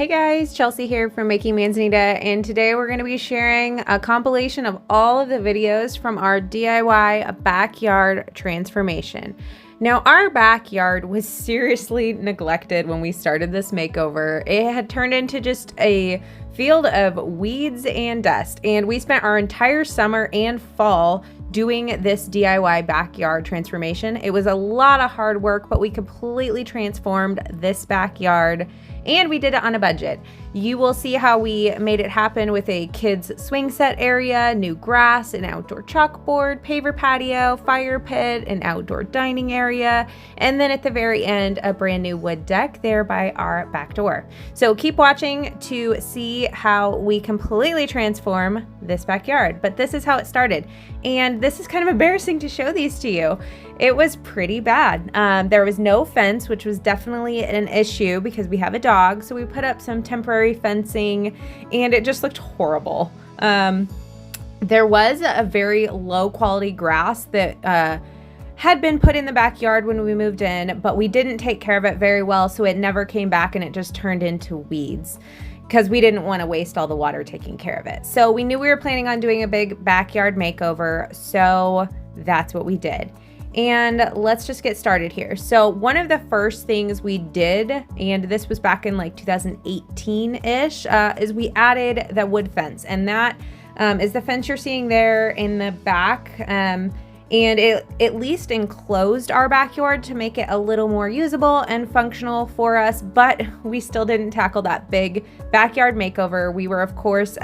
Hey guys, Chelsea here from Making Manzanita, and today we're going to be sharing a compilation of all of the videos from our DIY backyard transformation. Now, our backyard was seriously neglected when we started this makeover. It had turned into just a field of weeds and dust, and we spent our entire summer and fall doing this DIY backyard transformation. It was a lot of hard work, but we completely transformed this backyard, and we did it on a budget. You will see how we made it happen with a kids swing set area, new grass, an outdoor chalkboard, paver patio, fire pit, an outdoor dining area, and then at the very end, a brand new wood deck there by our back door. So keep watching to see how we completely transform this backyard. But this is how it started. And this is kind of embarrassing to show these to you. It was pretty bad. There was no fence, which was definitely an issue because we have a dog. So we put up some temporary fencing and it just looked horrible. There was a very low quality grass that had been put in the backyard when we moved in, but we didn't take care of it very well. So it never came back and it just turned into weeds, because we didn't want to waste all the water taking care of it. So we knew we were planning on doing a big backyard makeover, so that's what we did. And let's just get started here. So one of the first things we did, and this was back in like 2018-ish, is we added the wood fence. And that is the fence you're seeing there in the back. And it at least enclosed our backyard to make it a little more usable and functional for us, but we still didn't tackle that big backyard makeover. We were, of course,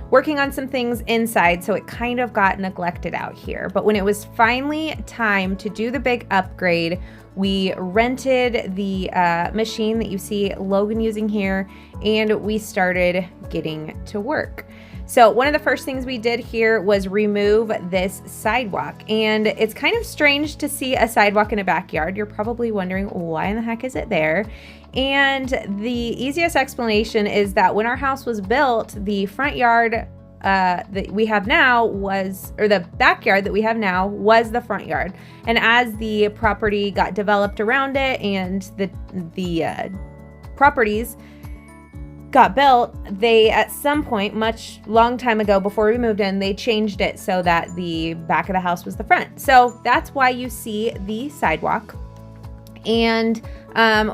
working on some things inside, so it kind of got neglected out here. But when it was finally time to do the big upgrade, we rented the machine that you see Logan using here, and we started getting to work. So one of the first things we did here was remove this sidewalk, and it's kind of strange to see a sidewalk in a backyard. You're probably wondering, why in the heck is it there? And the easiest explanation is that when our house was built, the front yard that we have now was, or the backyard that we have now was the front yard. And as the property got developed around it and the properties got built, they at some point, long time ago before we moved in, they changed it so that the back of the house was the front. So that's why you see the sidewalk. And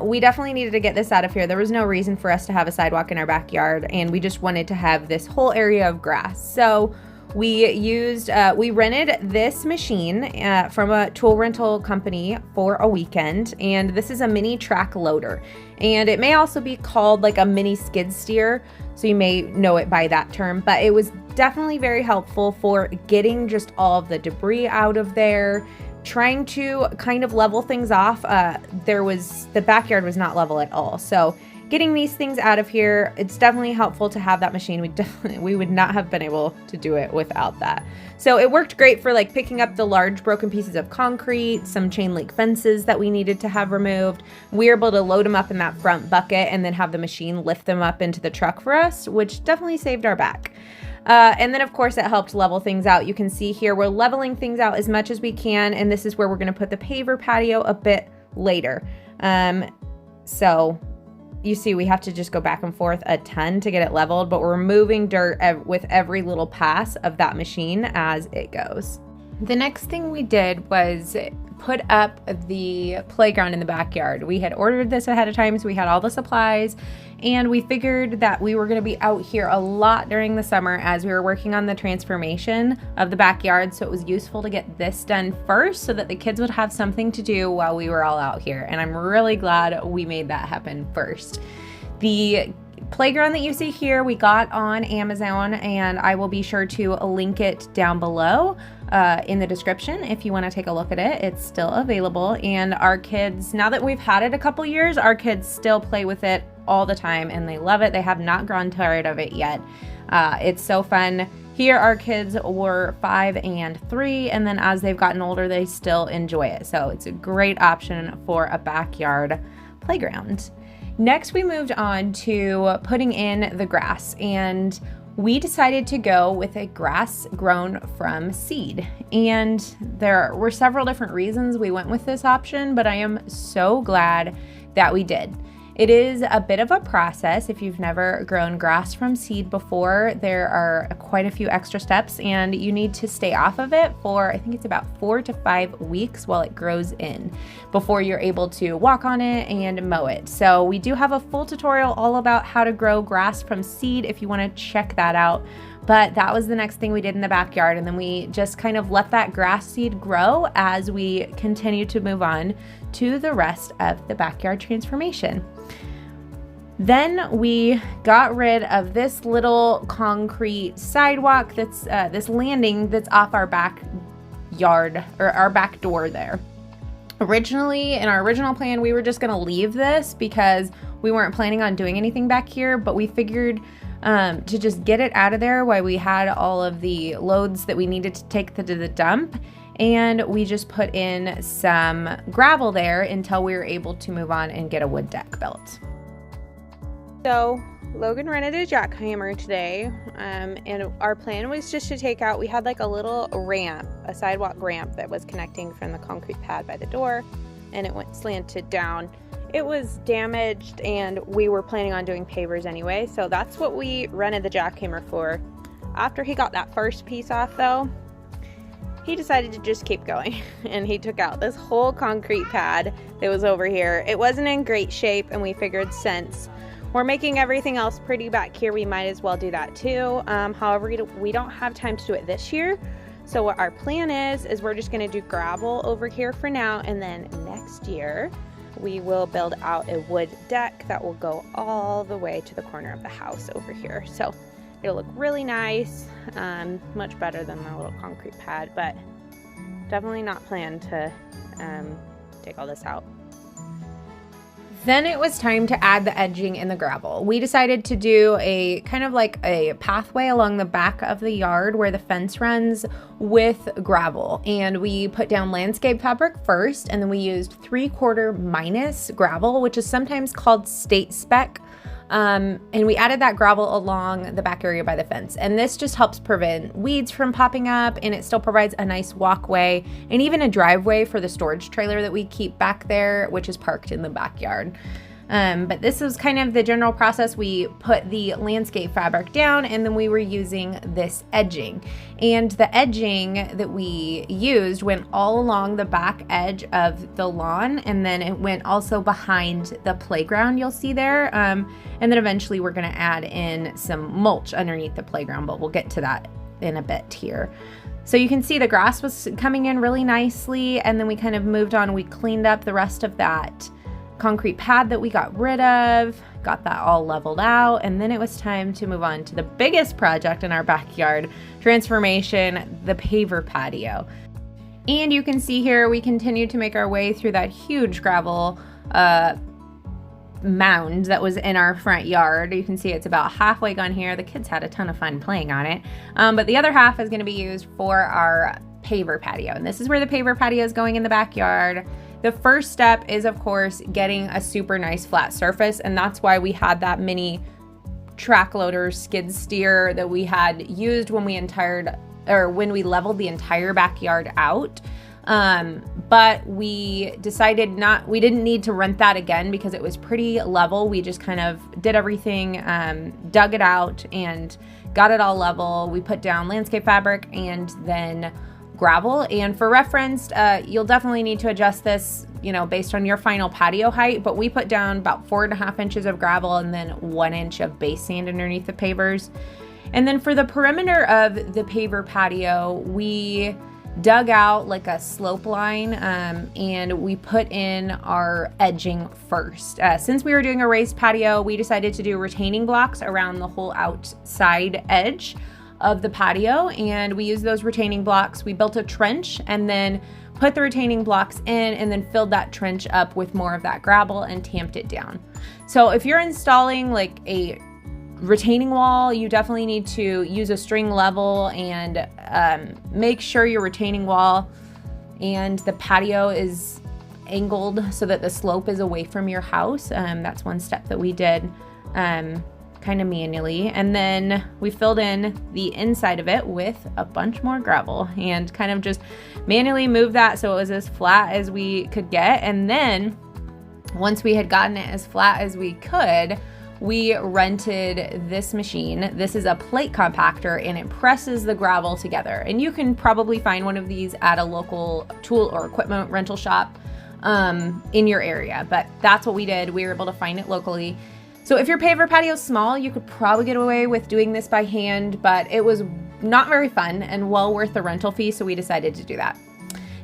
we definitely needed to get this out of here. There was no reason for us to have a sidewalk in our backyard, and we just wanted to have this whole area of grass. So we rented this machine from a tool rental company for a weekend, and this is a mini track loader. And it may also be called like a mini skid steer, so you may know it by that term, but it was definitely very helpful for getting just all of the debris out of there, trying to kind of level things off. The backyard was not level at all. So getting these things out of here, it's definitely helpful to have that machine. We would not have been able to do it without that. So it worked great for like picking up the large broken pieces of concrete, some chain link fences that we needed to have removed. We were able to load them up in that front bucket and then have the machine lift them up into the truck for us, which definitely saved our back. And then of course it helped level things out. You can see here we're leveling things out as much as we can, and this is where we're going to put the paver patio a bit later. So you see we have to just go back and forth a ton to get it leveled, but we're removing dirt with every little pass of that machine as it goes. The next thing we did was put up the playground in the backyard. We had ordered this ahead of time, so we had all the supplies, and we figured that we were going to be out here a lot during the summer as we were working on the transformation of the backyard, so it was useful to get this done first so that the kids would have something to do while we were all out here, and I'm really glad we made that happen first. The playground that you see here we got on Amazon, and I will be sure to link it down below in the description if you want to take a look at it. It's still available, and our kids, now that we've had it a couple years, our kids still play with it all the time and they love it. They have not grown tired of it yet. It's so fun. Here our kids were 5 and 3, and then as they've gotten older they still enjoy it. So it's a great option for a backyard playground. Next, we moved on to putting in the grass, and we decided to go with a grass grown from seed. And there were several different reasons we went with this option, but I am so glad that we did. It is a bit of a process. If you've never grown grass from seed before, there are quite a few extra steps, and you need to stay off of it for, I think it's about 4 to 5 weeks while it grows in before you're able to walk on it and mow it. So we do have a full tutorial all about how to grow grass from seed if you want to check that out. But that was the next thing we did in the backyard, and then we just kind of let that grass seed grow as we continue to move on to the rest of the backyard transformation. Then we got rid of this little concrete sidewalk that's this landing that's off our backyard, or our back door there. Originally, in our original plan, we were just gonna leave this because we weren't planning on doing anything back here, but we figured to just get it out of there while we had all of the loads that we needed to take to the dump. And we just put in some gravel there until we were able to move on and get a wood deck built. So Logan rented a jackhammer today, and our plan was just to take out, we had like a little ramp, a sidewalk ramp that was connecting from the concrete pad by the door, and it went slanted down. It was damaged, and we were planning on doing pavers anyway, so that's what we rented the jackhammer for. After he got that first piece off though, he decided to just keep going, and he took out this whole concrete pad that was over here. It wasn't in great shape, and we figured since we're making everything else pretty back here, we might as well do that too. However, we don't have time to do it this year. So what our plan is we're just gonna do gravel over here for now, and then next year, we will build out a wood deck that will go all the way to the corner of the house over here. So it'll look really nice, much better than the little concrete pad, but definitely not planned to take all this out. Then it was time to add the edging and the gravel. We decided to do a kind of like a pathway along the back of the yard where the fence runs with gravel. And we put down landscape fabric first, and then we used 3/4 minus gravel, which is sometimes called state spec. And we added that gravel along the back area by the fence. And this just helps prevent weeds from popping up, and it still provides a nice walkway and even a driveway for the storage trailer that we keep back there, which is parked in the backyard. But this was kind of the general process. We put the landscape fabric down, and then we were using this edging. And the edging that we used went all along the back edge of the lawn, and then it went also behind the playground you'll see there. And then eventually we're gonna add in some mulch underneath the playground, but we'll get to that in a bit here. So you can see the grass was coming in really nicely, and then we kind of moved on. We cleaned up the rest of that concrete pad that we got rid of, got that all leveled out, and then it was time to move on to the biggest project in our backyard transformation, the paver patio. And you can see here we continued to make our way through that huge gravel mound that was in our front yard. You can see it's about halfway gone here. The kids had a ton of fun playing on it, but the other half is going to be used for our paver patio, and this is where the paver patio is going in the backyard. The first step is, of course, getting a super nice flat surface, and that's why we had that mini track loader skid steer that we had used when we leveled the entire backyard out. But we decided we didn't need to rent that again because it was pretty level. We just kind of did everything, dug it out and got it all level. We put down landscape fabric and then gravel. And for reference, you'll definitely need to adjust this, based on your final patio height, but we put down about 4.5 inches of gravel and then 1 inch of base sand underneath the pavers. And then for the perimeter of the paver patio, we dug out like a slope line, and we put in our edging first. Since we were doing a raised patio, we decided to do retaining blocks around the whole outside edge of the patio, and we used those retaining blocks. We built a trench and then put the retaining blocks in, and then filled that trench up with more of that gravel and tamped it down. So if you're installing like a retaining wall, you definitely need to use a string level and make sure your retaining wall and the patio is angled so that the slope is away from your house. That's one step that we did kind of manually. And then we filled in the inside of it with a bunch more gravel and kind of just manually moved that so it was as flat as we could get. And then once we had gotten it as flat as we could, we rented this machine. This is a plate compactor, and it presses the gravel together. And you can probably find one of these at a local tool or equipment rental shop in your area, but that's what we did. We were able to find it locally. So if your paver patio is small, you could probably get away with doing this by hand, but it was not very fun and well worth the rental fee, so we decided to do that.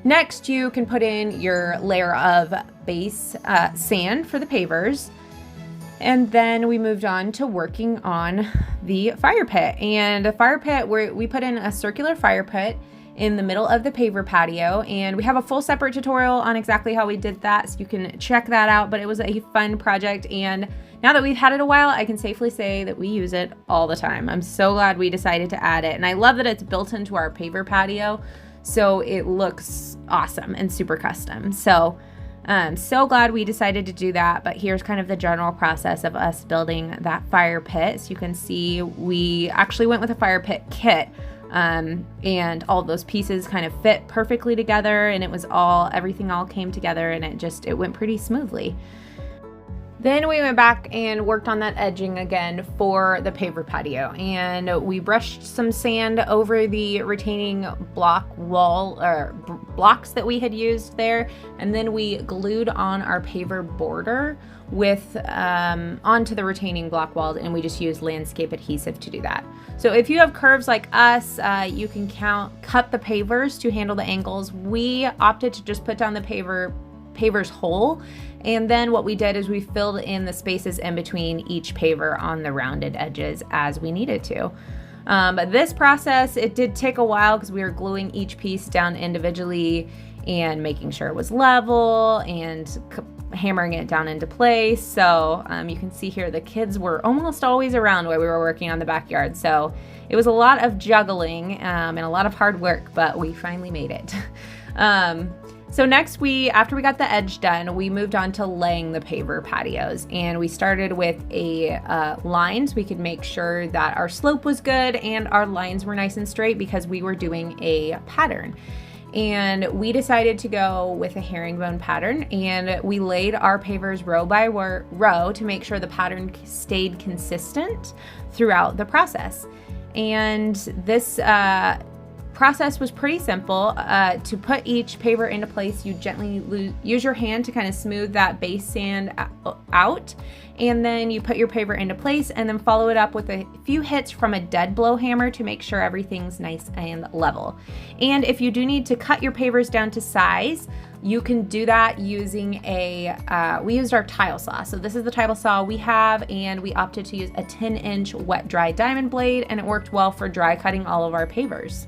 Next, you can put in your layer of base sand for the pavers. And then we moved on to working on the fire pit. And the fire pit, we put in a circular fire pit in the middle of the paver patio, and we have a full separate tutorial on exactly how we did that, so you can check that out. But it was a fun project, and now that we've had it a while, I can safely say that we use it all the time. I'm so glad we decided to add it, and I love that it's built into our paver patio, so it looks awesome and super custom. So I'm so glad we decided to do that. But here's kind of the general process of us building that fire pit. So you can see we actually went with a fire pit kit, and all those pieces kind of fit perfectly together, and everything all came together, and it went pretty smoothly. Then we went back and worked on that edging again for the paver patio, and we brushed some sand over the retaining block wall or blocks that we had used there, and then we glued on our paver border with onto the retaining block walls, and we just used landscape adhesive to do that. So if you have curves like us, you can cut the pavers to handle the angles. We opted to just put down the pavers whole, and then what we did is we filled in the spaces in between each paver on the rounded edges as we needed to. But this process, it did take a while because we were gluing each piece down individually and making sure it was level and hammering it down into place. So you can see here the kids were almost always around while we were working on the backyard. So it was a lot of juggling and a lot of hard work, but we finally made it. So next, after we got the edge done, we moved on to laying the paver patios, and we started with a line so we could make sure that our slope was good and our lines were nice and straight because we were doing a pattern. And we decided to go with a herringbone pattern, and we laid our pavers row by row to make sure the pattern stayed consistent throughout the process. And this process was pretty simple. To put each paver into place, you gently use your hand to kind of smooth that base sand out, and then you put your paver into place and then follow it up with a few hits from a dead blow hammer to make sure everything's nice and level. And if you do need to cut your pavers down to size, you can do that using we used our tile saw. So this is the tile saw we have, and we opted to use a 10-inch wet dry diamond blade, and it worked well for dry cutting all of our pavers.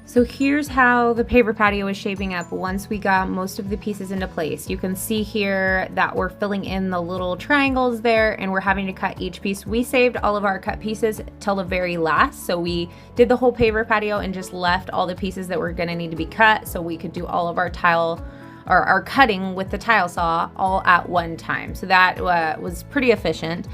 So here's how the paver patio is shaping up once we got most of the pieces into place. You can see here that we're filling in the little triangles there, and we're having to cut each piece. We saved all of our cut pieces till the very last. So we did the whole paver patio and just left all the pieces that were gonna need to be cut so we could do all of our our cutting with the tile saw all at one time. So that was pretty efficient.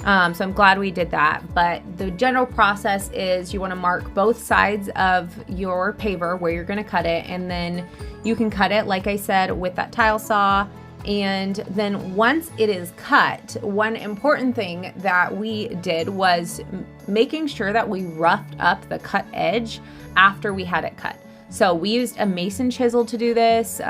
So I'm glad we did that. But the general process is you want to mark both sides of your paver where you're going to cut it, and then you can cut it, like I said, with that tile saw. And then once it is cut, one important thing that we did was making sure that we roughed up the cut edge after we had it cut. So we used a mason chisel to do this.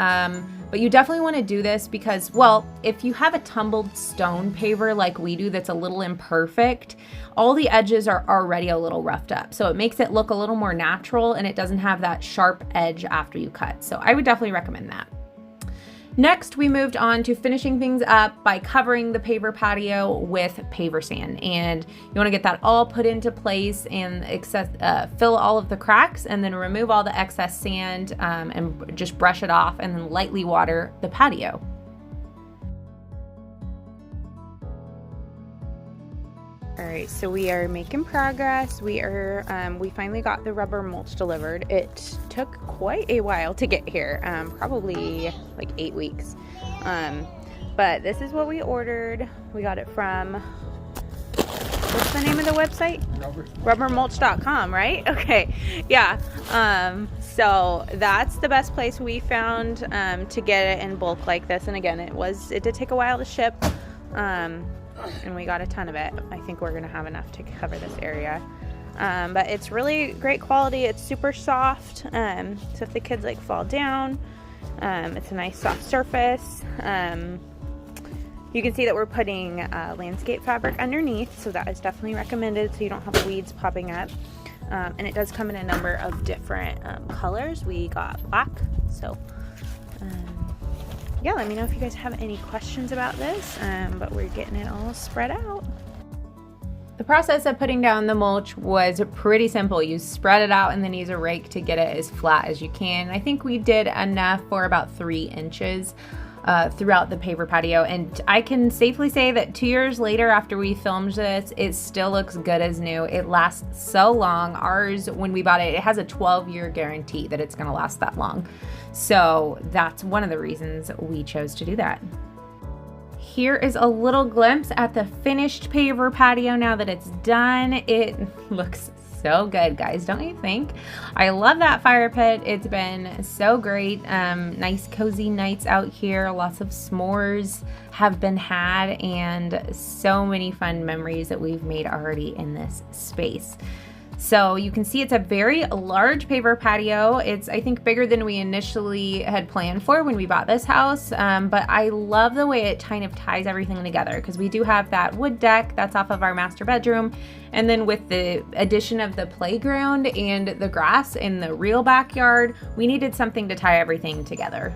But you definitely want to do this because, well, if you have a tumbled stone paver like we do that's a little imperfect, all the edges are already a little roughed up. So it makes it look a little more natural, and it doesn't have that sharp edge after you cut. So I would definitely recommend that. Next, we moved on to finishing things up by covering the paver patio with paver sand. And you want to get that all put into place and fill all of the cracks, and then remove all the excess sand and just brush it off, and then lightly water the patio. All right, so we are making progress. We finally got the rubber mulch delivered. It took quite a while to get here, probably like 8 weeks. But this is what we ordered. We got it from, what's the name of the website? Rubbermulch.com, right? Okay, yeah. So that's the best place we found to get it in bulk like this. And again, it did take a while to ship, and we got a ton of it. I think we're gonna have enough to cover this area. But it's really great quality. It's super soft, so if the kids like fall down, it's a nice soft surface. You can see that we're putting landscape fabric underneath, so that is definitely recommended so you don't have weeds popping up. And it does come in a number of different colors. We got black, so yeah, let me know if you guys have any questions about this, but we're getting it all spread out. The process of putting down the mulch was pretty simple. You spread it out and then use a rake to get it as flat as you can. I think we did enough for about 3 inches throughout the paver patio, and I can safely say that 2 years later after we filmed this, it still looks good as new. It lasts so long. Ours, when we bought it, it has a 12-year guarantee that it's gonna last that long. So that's one of the reasons we chose to do that. Here is a little glimpse at the finished paver patio now that it's done. It looks so good, guys, don't you think? I love that fire pit. It's been so great. Nice cozy nights out here. Lots of s'mores have been had, and so many fun memories that we've made already in this space. So you can see it's a very large paver patio. It's, I think, bigger than we initially had planned for when we bought this house. But I love the way it kind of ties everything together, because we do have that wood deck that's off of our master bedroom. And then with the addition of the playground and the grass in the real backyard, we needed something to tie everything together.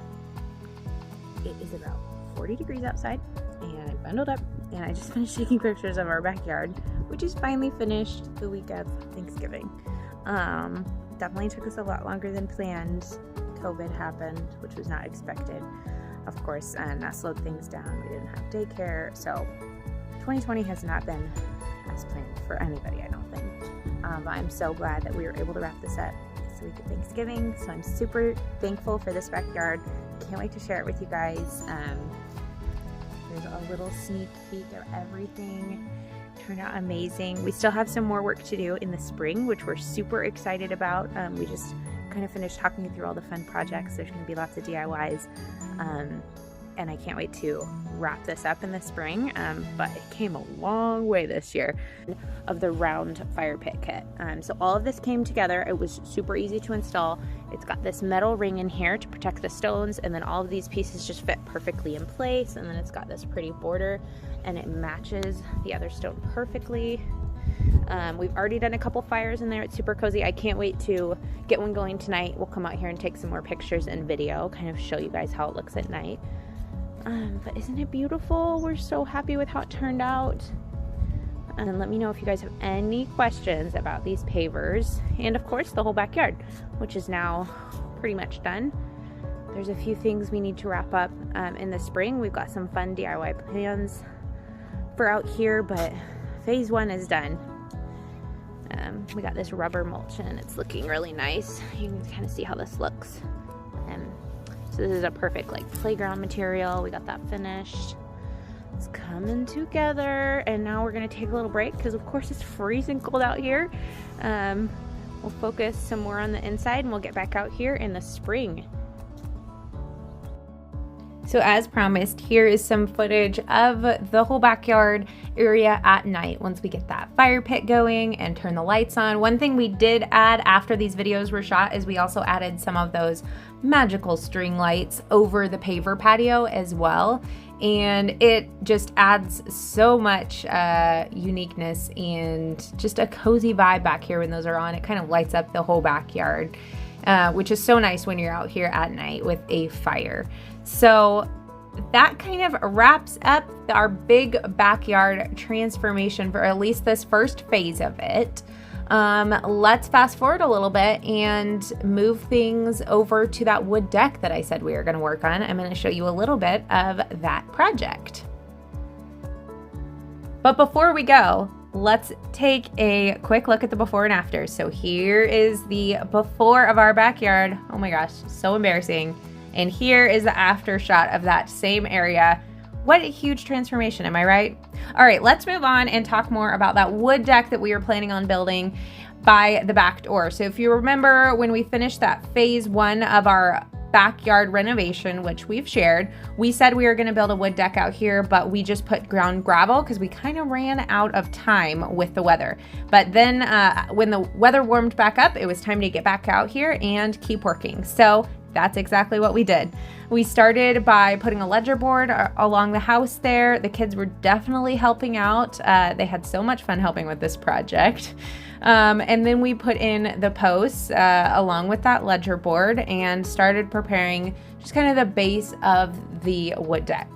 It is about 40 degrees outside, and I bundled up, and I just finished taking pictures of our backyard, which is finally finished the week of Thanksgiving. Definitely took us a lot longer than planned. COVID happened, which was not expected, of course, and that slowed things down. We didn't have daycare, so 2020 has not been as planned for anybody, I don't think. But I'm so glad that we were able to wrap this up this week of Thanksgiving, so I'm super thankful for this backyard. Can't wait to share it with you guys. There's a little sneak peek of everything. Turned out amazing. We still have some more work to do in the spring, which we're super excited about. We just kind of finished talking through all the fun projects. There's going to be lots of DIYs, and I can't wait to wrap this up in the spring. But it came a long way this year of the round fire pit kit. So all of this came together. It was super easy to install. It's got this metal ring in here to protect the stones, and then all of these pieces just fit perfectly in place, and then it's got this pretty border, and it matches the other stone perfectly. We've already done a couple fires in there. It's super cozy. I can't wait to get one going tonight. We'll come out here and take some more pictures and video, kind of show you guys how it looks at night. But isn't it beautiful? We're so happy with how it turned out. And let me know if you guys have any questions about these pavers, and of course the whole backyard, which is now pretty much done. There's a few things we need to wrap up in the spring. We've got some fun DIY plans for out here, but phase 1 is done. We got this rubber mulch and it's looking really nice. You can kind of see how this looks. So this is a perfect like playground material. We got that finished. It's coming together, and now we're gonna take a little break because of course it's freezing cold out here. We'll focus some more on the inside, and we'll get back out here in the spring. So as promised, here is some footage of the whole backyard area at night once we get that fire pit going and turn the lights on. One thing we did add after these videos were shot is we also added some of those magical string lights over the paver patio as well. And it just adds so much uniqueness and just a cozy vibe back here when those are on. It kind of lights up the whole backyard, which is so nice when you're out here at night with a fire. So that kind of wraps up our big backyard transformation for at least this first phase of it. Let's fast forward a little bit and move things over to that wood deck that I said we were going to work on. I'm going to show you a little bit of that project. But before we go, let's take a quick look at the before and after. So here is the before of our backyard. Oh my gosh, so embarrassing. And here is the after shot of that same area. What a huge transformation, am I right? All right, let's move on and talk more about that wood deck that we were planning on building. by the back door. So if you remember when we finished that phase 1 of our backyard renovation, which we've shared, we said we were going to build a wood deck out here, but we just put ground gravel because we kind of ran out of time with the weather. But then when the weather warmed back up, it was time to get back out here and keep working. So that's exactly what we did. We started by putting a ledger board along the house there. The kids were definitely helping out. They had so much fun helping with this project. And then we put in the posts along with that ledger board and started preparing just kind of the base of the wood deck.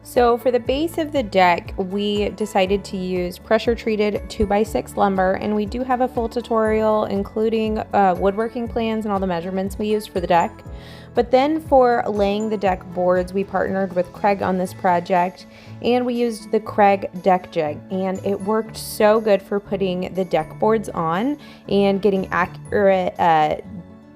So for the base of the deck, we decided to use pressure treated 2x6 lumber, and we do have a full tutorial including woodworking plans and all the measurements we used for the deck. But then for laying the deck boards, we partnered with Craig on this project, and we used the Craig deck jig, and it worked so good for putting the deck boards on and getting accurate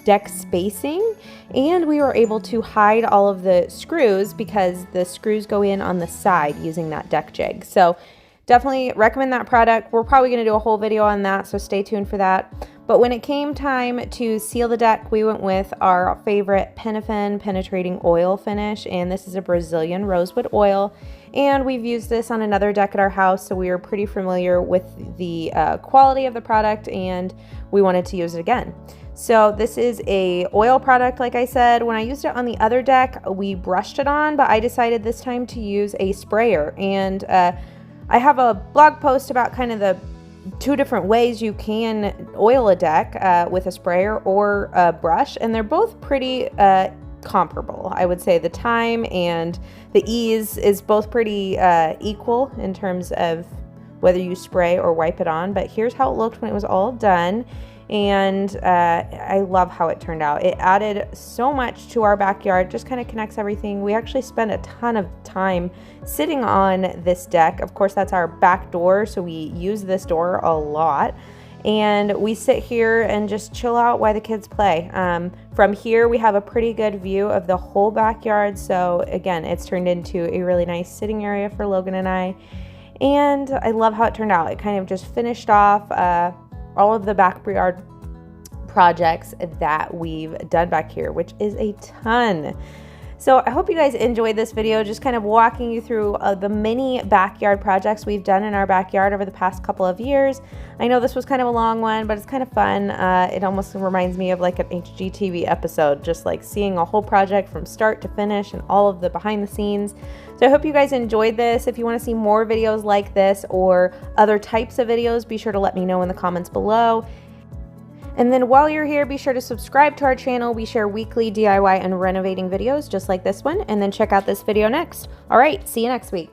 deck spacing. And we were able to hide all of the screws because the screws go in on the side using that deck jig. So definitely recommend that product. We're probably going to do a whole video on that, so stay tuned for that. But when it came time to seal the deck, we went with our favorite Penafin penetrating oil finish, and this is a Brazilian rosewood oil. And we've used this on another deck at our house, so we are pretty familiar with the quality of the product, and we wanted to use it again. So this is a oil product, like I said. When I used it on the other deck, we brushed it on, but I decided this time to use a sprayer. And I have a blog post about kind of the 2 different ways you can oil a deck with a sprayer or a brush, and they're both pretty comparable. I would say the time and the ease is both pretty equal in terms of whether you spray or wipe it on. But here's how it looked when it was all done. And I love how it turned out. It added so much to our backyard, just kind of connects everything. We actually spent a ton of time sitting on this deck. Of course, that's our back door, so we use this door a lot. And we sit here and just chill out while the kids play. From here, we have a pretty good view of the whole backyard. So again, it's turned into a really nice sitting area for Logan and I. And I love how it turned out. It kind of just finished off all of the backyard projects that we've done back here, which is a ton. So I hope you guys enjoyed this video, just kind of walking you through the many backyard projects we've done in our backyard over the past couple of years. I know this was kind of a long one, but it's kind of fun. It almost reminds me of like an HGTV episode, just like seeing a whole project from start to finish and all of the behind the scenes. So I hope you guys enjoyed this. If you want to see more videos like this or other types of videos, be sure to let me know in the comments below. And then while you're here, be sure to subscribe to our channel. We share weekly DIY and renovating videos just like this one. And then check out this video next. All right, see you next week.